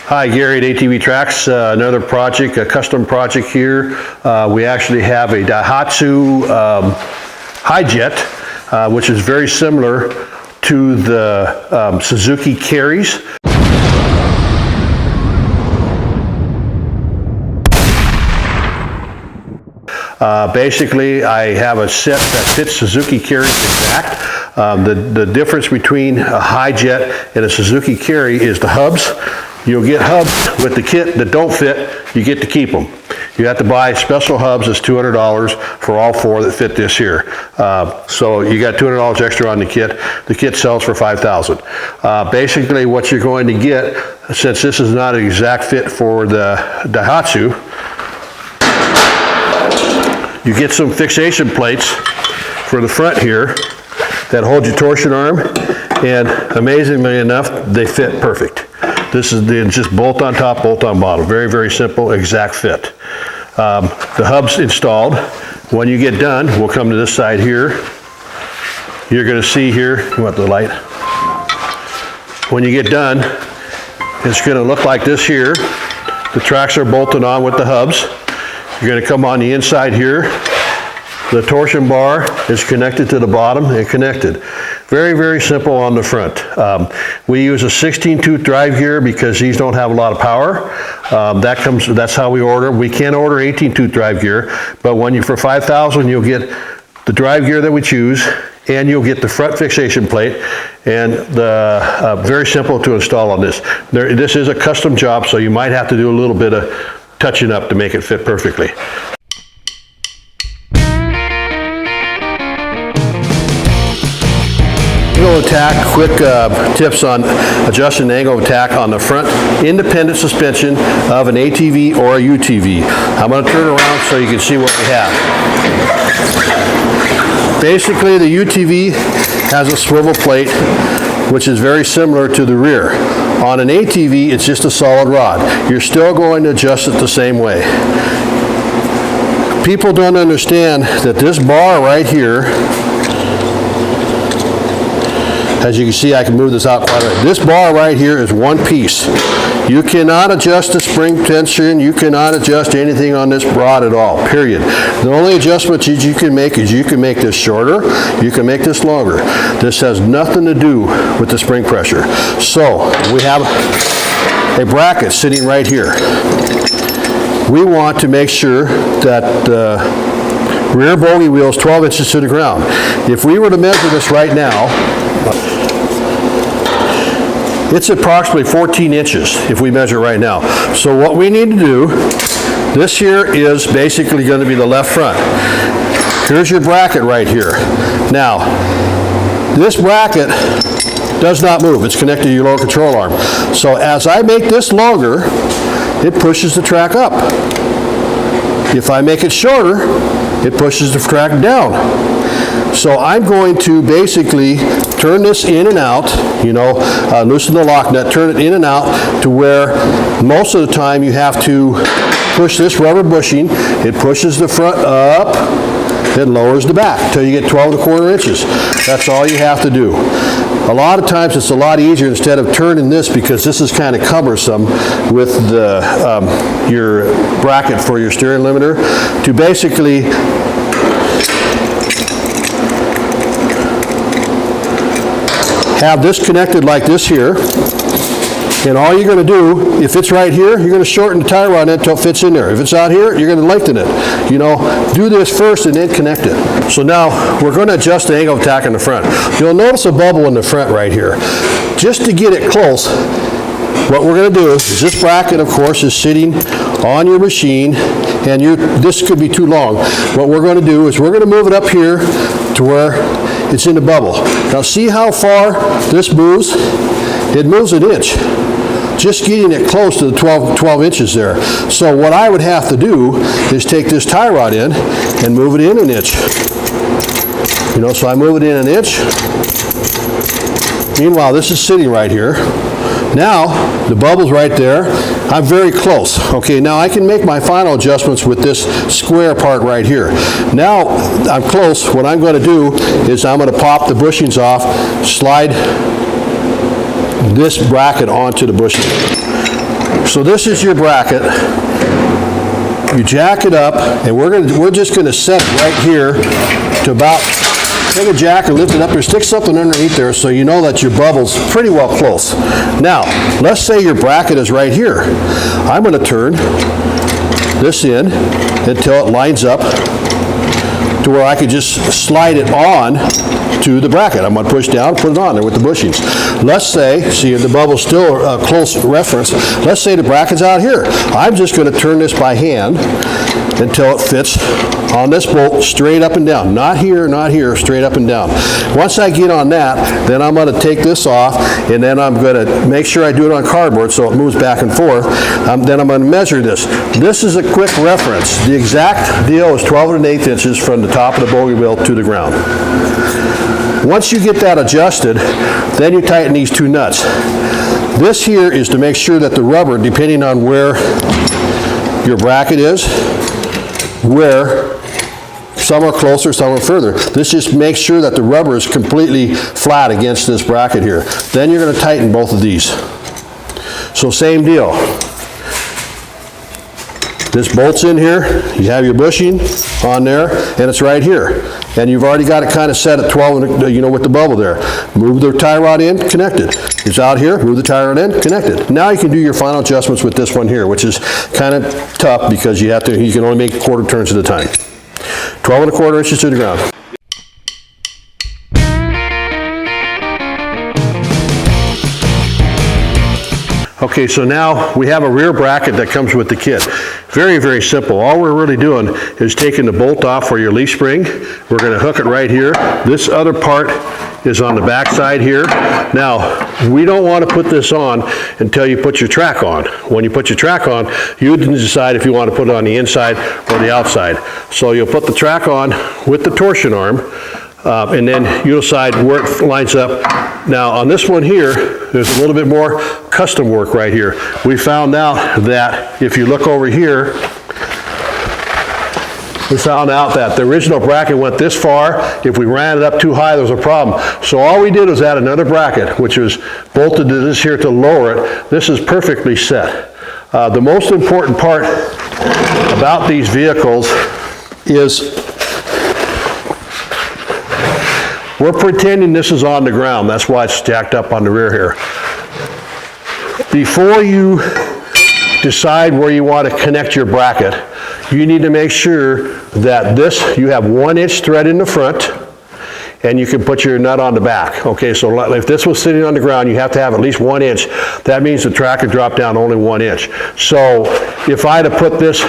Hi, Gary at ATV Tracks. Another project, a custom project here. We actually have a Daihatsu Hi-Jet, which is very similar to the Suzuki carries. Basically, I have a set that fits Suzuki carries exact. The difference between a Hi-Jet and a Suzuki carry is the hubs. You'll get hubs with the kit that don't fit, you get to keep them. You have to buy special hubs, it's $200 for all four that fit this here. So you got $200 extra on the kit. The kit sells for $5,000. Basically what you're going to get, since this is not an exact fit for the Daihatsu, you get some fixation plates for the front here that hold your torsion arm, and amazingly enough, they fit perfect. This is just bolt on top, bolt on bottom. Very, very simple, exact fit. The hub's installed. When you get done, we'll come to this side here. You're gonna see here, you want the light? When you get done, it's gonna look like this here. The tracks are bolted on with the hubs. You're going to come on the inside here. The torsion bar is connected to the bottom and connected. Very, very simple on the front. We use a 16-tooth drive gear because these don't have a lot of power. That's how we order. We can order 18-tooth drive gear, but for $5,000, you'll get the drive gear that we choose, and you'll get the front fixation plate, and very simple to install on this. This is a custom job, so you might have to do a little bit of touching up to make it fit perfectly. Angle of attack, quick tips on adjusting the angle of attack on the front independent suspension of an ATV or a UTV. I'm going to turn around so you can see what we have. Basically, the UTV has a swivel plate, which is very similar to the rear. On an ATV, it's just a solid rod. You're still going to adjust it the same way. People don't understand that this bar right here, as you can see, I can move this out quite a bit. This bar right here is one piece. You cannot adjust the spring tension. You cannot adjust anything on this rod at all, period. The only adjustment you can make is you can make this shorter, you can make this longer. This has nothing to do with the spring pressure. So we have a bracket sitting right here. We want to make sure that the rear bogie wheel is 12 inches to the ground. If we were to measure this right now, it's approximately 14 inches if we measure right now. So what we need to do, this here is basically going to be the left front. Here's your bracket right here. Now, this bracket does not move. It's connected to your lower control arm. So as I make this longer, it pushes the track up. If I make it shorter, it pushes the track down. So I'm going to basically turn this in and out, loosen the lock nut, turn it in and out to where most of the time you have to push this rubber bushing. It pushes the front up, it lowers the back until you get 12¼ inches. That's all you have to do. A lot of times it's a lot easier instead of turning this, because this is kind of cumbersome with your bracket for your steering limiter, to basically have this connected like this here, and all you're going to do, if it's right here, you're going to shorten the tie rod until it fits in there. If it's out here, you're going to lengthen it. Do this first and then connect it. So now we're going to adjust the angle of attack in the front. You'll notice a bubble in the front right here. Just to get it close, what we're going to do is this bracket, of course, is sitting on your machine, and this could be too long. What we're going to do is we're going to move it up here to where it's in the bubble. Now see how far this moves? It moves an inch. Just getting it close to the 12 inches there. So what I would have to do is take this tie rod in and move it in an inch. So I move it in an inch. Meanwhile, this is sitting right here. Now, the bubble's right there. I'm very close. Okay, now I can make my final adjustments with this square part right here. Now, I'm close. What I'm going to do is I'm going to pop the bushings off, slide this bracket onto the bushing. So this is your bracket. You jack it up, and we're just gonna set it right here to about, take a jack and lift it up there, stick something underneath there so you know that your bubble's pretty well close. Now, let's say your bracket is right here. I'm gonna turn this in until it lines up to where I could just slide it on to the bracket. I'm going to push down, put it on there with the bushings. Let's say, see the bubble's still a close reference, let's say the bracket's out here. I'm just going to turn this by hand until it fits on this bolt straight up and down. Not here, straight up and down. Once I get on that, then I'm going to take this off, and then I'm going to make sure I do it on cardboard so it moves back and forth. Then I'm going to measure this. This is a quick reference. The exact deal is 12 1/8 inches from the top of the bogey wheel to the ground. Once you get that adjusted, then you tighten these two nuts. This here is to make sure that the rubber, depending on where your bracket is, where some are closer, some are further. This just makes sure that the rubber is completely flat against this bracket here. Then you're going to tighten both of these. So same deal. This bolt's in here, you have your bushing on there, and it's right here. And you've already got it kind of set at 12, you know, with the bubble there. Move the tie rod in, connected. It's out here, move the tie rod in, connected. Now you can do your final adjustments with this one here, which is kind of tough because you can only make quarter turns at a time. 12 1/4 inches to the ground. Okay, so now we have a rear bracket that comes with the kit. Very, very simple. All we're really doing is taking the bolt off for your leaf spring. We're going to hook it right here. This other part is on the back side here. Now, we don't want to put this on until you put your track on. When you put your track on, you decide if you want to put it on the inside or the outside. So you'll put the track on with the torsion arm, and then you'll decide where it lines up. Now, on this one here, there's a little bit more custom work right here. We found out that if you look over here, we found out that the original bracket went this far. If we ran it up too high, there was a problem. So all we did was add another bracket, which was bolted to this here to lower it. This is perfectly set. The most important part about these vehicles is we're pretending this is on the ground. That's why it's jacked up on the rear here. Before you decide where you want to connect your bracket, you need to make sure that you have 1 inch thread in the front, and you can put your nut on the back. Okay, so if this was sitting on the ground, you have to have at least 1 inch. That means the track could drop down only 1 inch. So if I had to put this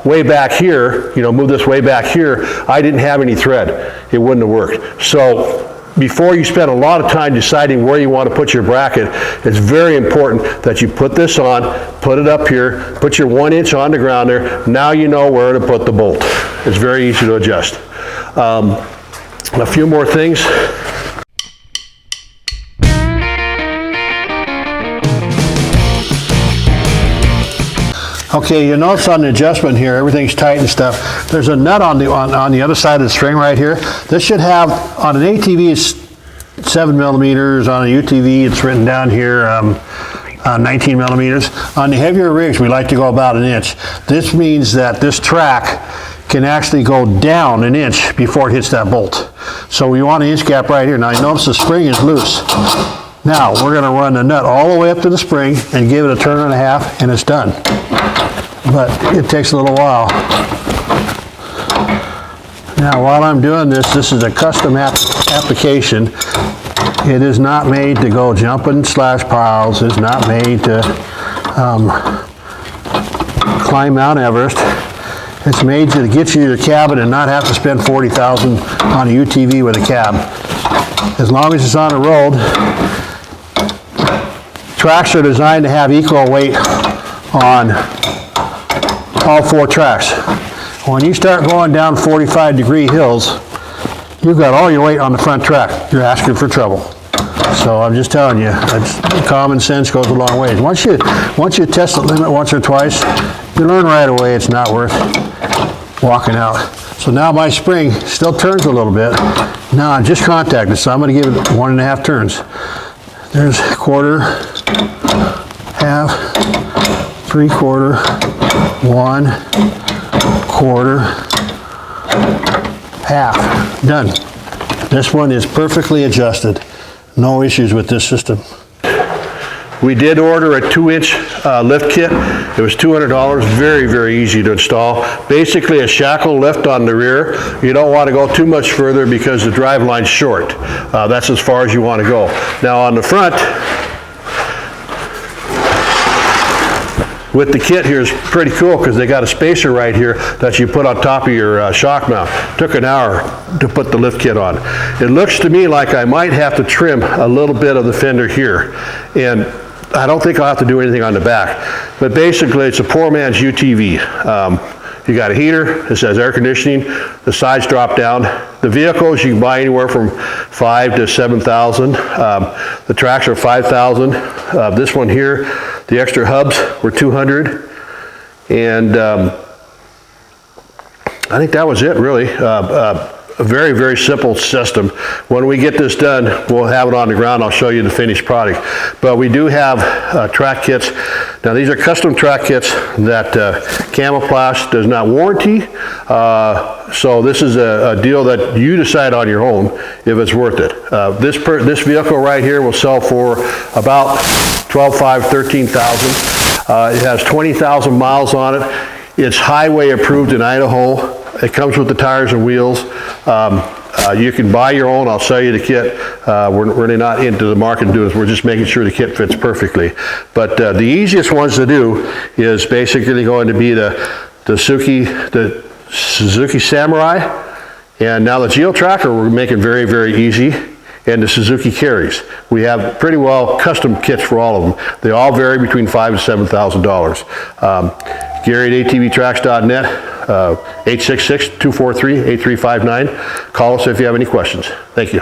way back here, you know, move this way back here, I didn't have any thread. It wouldn't have worked. So before you spend a lot of time deciding where you want to put your bracket, it's very important that you put this on, put it up here, put your 1 inch on the ground there. Now you know where to put the bolt. It's very easy to adjust. A few more things. Okay, you notice on the adjustment here, everything's tight and stuff. There's a nut on the other side of the string right here. This should have, on an ATV, it's 7 millimeters. On a UTV, it's written down here, 19 millimeters. On the heavier rigs, we like to go about 1 inch. This means that this track can actually go down 1 inch before it hits that bolt. So we want an inch gap right here. Now you notice the spring is loose. Now we're going to run the nut all the way up to the spring and give it a turn and a half, and it's done. But it takes a little while. Now while I'm doing this, this is a custom application. It is not made to go jumping slash piles. It's not made to climb Mount Everest. It's made to get you your cabin and not have to spend $40,000 on a UTV with a cab. As long as it's on the road, tracks are designed to have equal weight on all 4 tracks. When you start going down 45-degree hills, you've got all your weight on the front track. You're asking for trouble. So I'm just telling you, common sense goes a long way. Once you test the limit once or twice, you learn right away it's not worth walking out. So now my spring still turns a little bit. Now I just contacted, so I'm going to give it 1.5 turns. There's quarter, half, 3/4, 1/4, half. Done. This one is perfectly adjusted. No issues with this system. We did order a 2-inch lift kit. It was $200, very, very easy to install. Basically a shackle lift on the rear. You don't want to go too much further because the drive line's short. That's as far as you want to go. Now on the front, with the kit here is pretty cool because they got a spacer right here that you put on top of your shock mount. Took an hour to put the lift kit on. It looks to me like I might have to trim a little bit of the fender here, and I don't think I'll have to do anything on the back. But basically it's a poor man's UTV. You got a heater, it says air conditioning, the sides drop down. The vehicles you can buy anywhere from $5,000 to $7,000. The tracks are $5,000. This one here, the extra hubs were $200. And I think that was it really. A very, very simple system. When we get this done, we'll have it on the ground. I'll show you the finished product. But we do have track kits. Now these are custom track kits that Camoplast does not warranty. So this is a deal that you decide on your own if it's worth it. This vehicle right here will sell for about $12,500, $13,000. It has 20,000 miles on it. It's highway approved in Idaho. It comes with the tires and wheels. You can buy your own. I'll sell you the kit. We're really not into the market doing this. We're just making sure the kit fits perfectly. But the easiest ones to do is basically going to be the Suzuki Samurai, and now the Geo Tracker we're making very, very easy, and the Suzuki Carries. We have pretty well custom kits for all of them. They all vary between $5,000 and $7,000. Gary at atvtracks.net, 866-243-8359. Call us if you have any questions. Thank you.